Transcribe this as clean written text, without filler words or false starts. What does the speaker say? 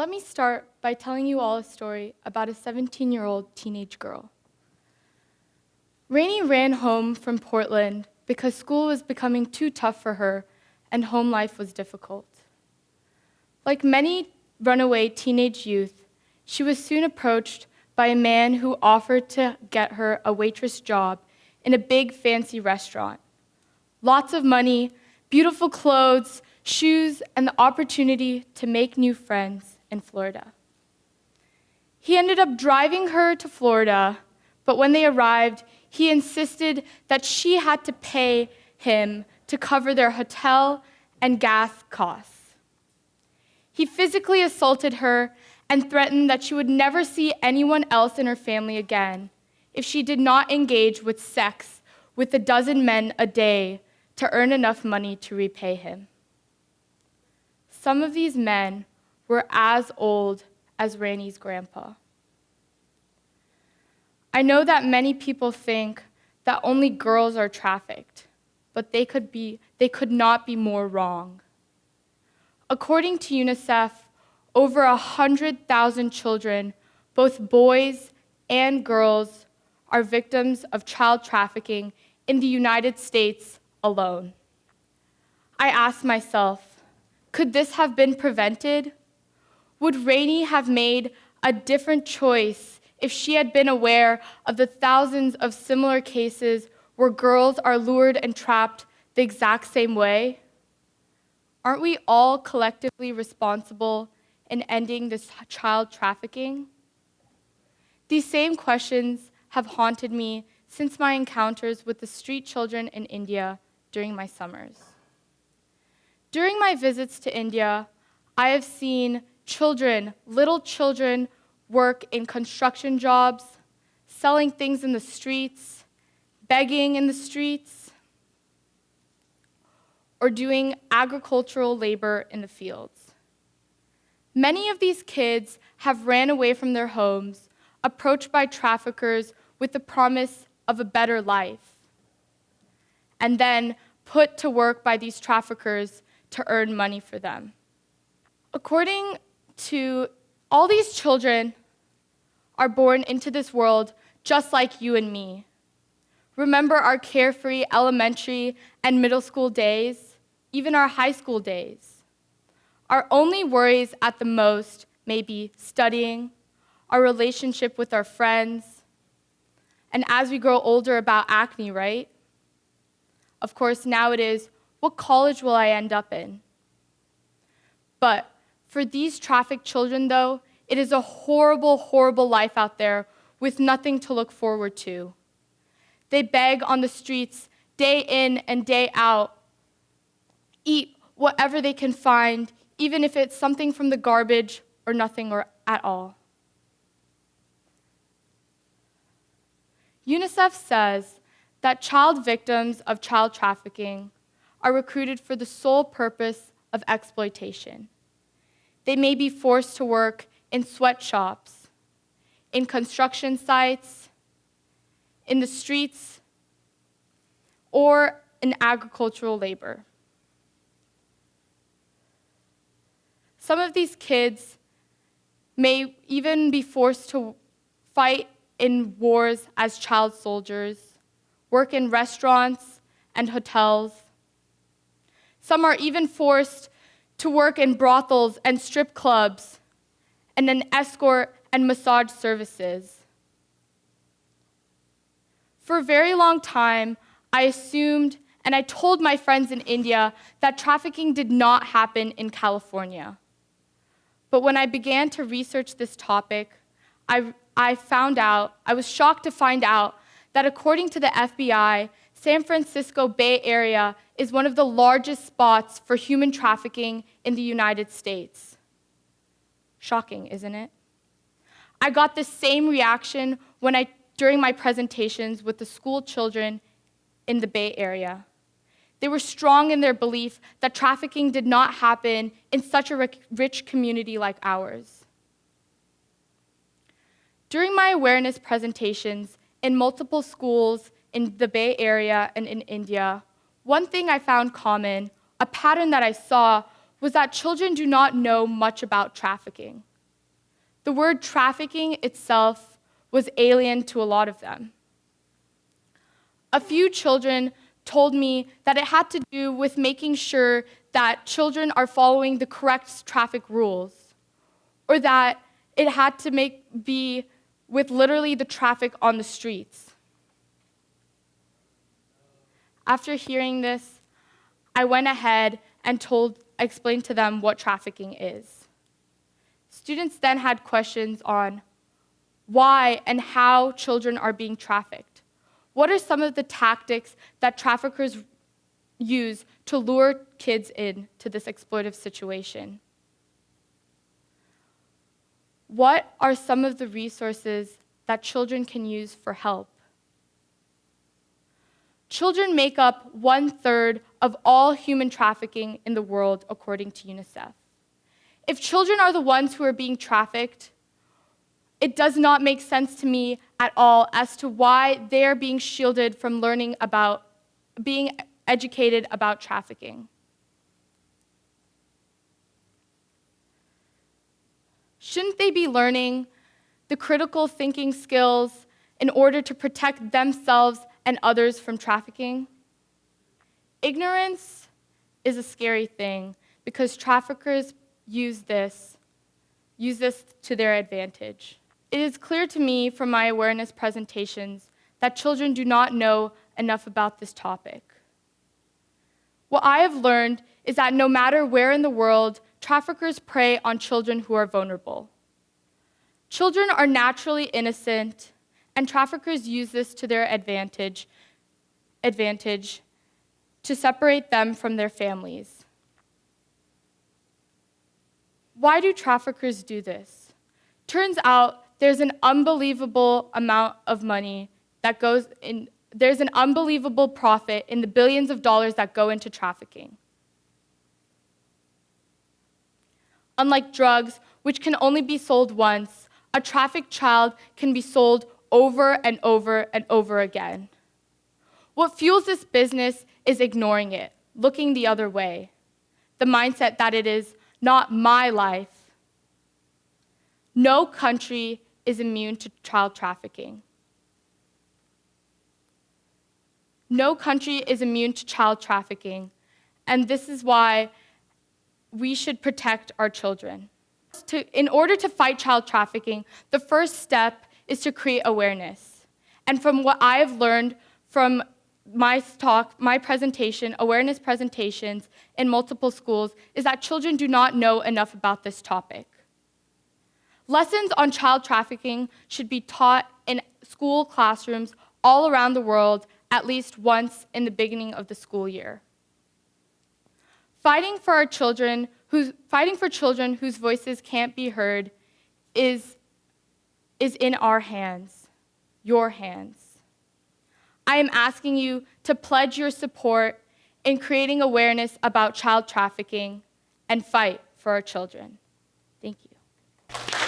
Let me start by telling you all a story about a 17-year-old teenage girl. Rainey ran home from Portland because school was becoming too tough for her and home life was difficult. Like many runaway teenage youth, she was soon approached by a man who offered to get her a waitress job in a big fancy restaurant. Lots of money, beautiful clothes, shoes, and the opportunity to make new friends in Florida. He ended up driving her to Florida, but when they arrived, he insisted that she had to pay him to cover their hotel and gas costs. He physically assaulted her and threatened that she would never see anyone else in her family again if she did not engage with sex with a dozen men a day to earn enough money to repay him. Some of these men were as old as Rainey's grandpa. I know that many people think that only girls are trafficked, but they could not be more wrong. According to UNICEF, over 100,000 children, both boys and girls, are victims of child trafficking in the United States alone. I asked myself, could this have been prevented? Would Rainey have made a different choice if she had been aware of the thousands of similar cases where girls are lured and trapped the exact same way? Aren't we all collectively responsible in ending this child trafficking? These same questions have haunted me since my encounters with the street children in India during my summers. During my visits to India, I have seen children, little children, work in construction jobs, selling things in the streets, begging in the streets, or doing agricultural labor in the fields. Many of these kids have ran away from their homes, approached by traffickers with the promise of a better life, and then put to work by these traffickers to earn money for them. According to all these children are born into this world just like you and me. Remember our carefree elementary and middle school days, even our high school days. Our only worries at the most may be studying, our relationship with our friends, and as we grow older about acne, right? Of course, now it is, what college will I end up in? But for these trafficked children, though, it is a horrible, horrible life out there with nothing to look forward to. They beg on the streets day in and day out, eat whatever they can find, even if it's something from the garbage or nothing or at all. UNICEF says that child victims of child trafficking are recruited for the sole purpose of exploitation. They may be forced to work in sweatshops, in construction sites, in the streets, or in agricultural labor. Some of these kids may even be forced to fight in wars as child soldiers, work in restaurants and hotels. Some are even forced to work in brothels and strip clubs, and in escort and massage services. For a very long time, I assumed and I told my friends in India that trafficking did not happen in California. But when I began to research this topic, I was shocked to find out that according to the FBI, San Francisco Bay Area is one of the largest spots for human trafficking in the United States. Shocking, isn't it? I got the same reaction during my presentations with the school children in the Bay Area. They were strong in their belief that trafficking did not happen in such a rich community like ours. During my awareness presentations in multiple schools in the Bay Area and in India, one thing I found common, a pattern that I saw, was that children do not know much about trafficking. the word trafficking itself was alien to a lot of them. A few children told me that it had to do with making sure that children are following the correct traffic rules, or that it had to be with literally the traffic on the streets. After hearing this, I went ahead and explained to them what trafficking is. Students then had questions on why and how children are being trafficked. What are some of the tactics that traffickers use to lure kids into this exploitive situation? What are some of the resources that children can use for help? Children make up 1/3 of all human trafficking in the world, according to UNICEF. If children are the ones who are being trafficked, it does not make sense to me at all as to why they're being shielded from being educated about trafficking. Shouldn't they be learning the critical thinking skills in order to protect themselves and others from trafficking? Ignorance is a scary thing because traffickers use this to their advantage. It is clear to me from my awareness presentations that children do not know enough about this topic. What I have learned is that no matter where in the world, traffickers prey on children who are vulnerable. Children are naturally innocent, and traffickers use this to their advantage to separate them from their families. Why do traffickers do this? Turns out there's an unbelievable amount of money that goes in. There's an unbelievable profit in the billions of dollars that go into trafficking. Unlike drugs, which can only be sold once, a trafficked child can be sold over and over and over again. What fuels this business is ignoring it, looking the other way, the mindset that it is not my life. No country is immune to child trafficking. No country is immune to child trafficking, and this is why we should protect our children. In order to fight child trafficking, the first step is to create awareness. And from what I have learned from my presentation, awareness presentations in multiple schools, is that children do not know enough about this topic. Lessons on child trafficking should be taught in school classrooms all around the world at least once in the beginning of the school year. Fighting for children whose voices can't be heard is in our hands, your hands. I am asking you to pledge your support in creating awareness about child trafficking and fight for our children. Thank you.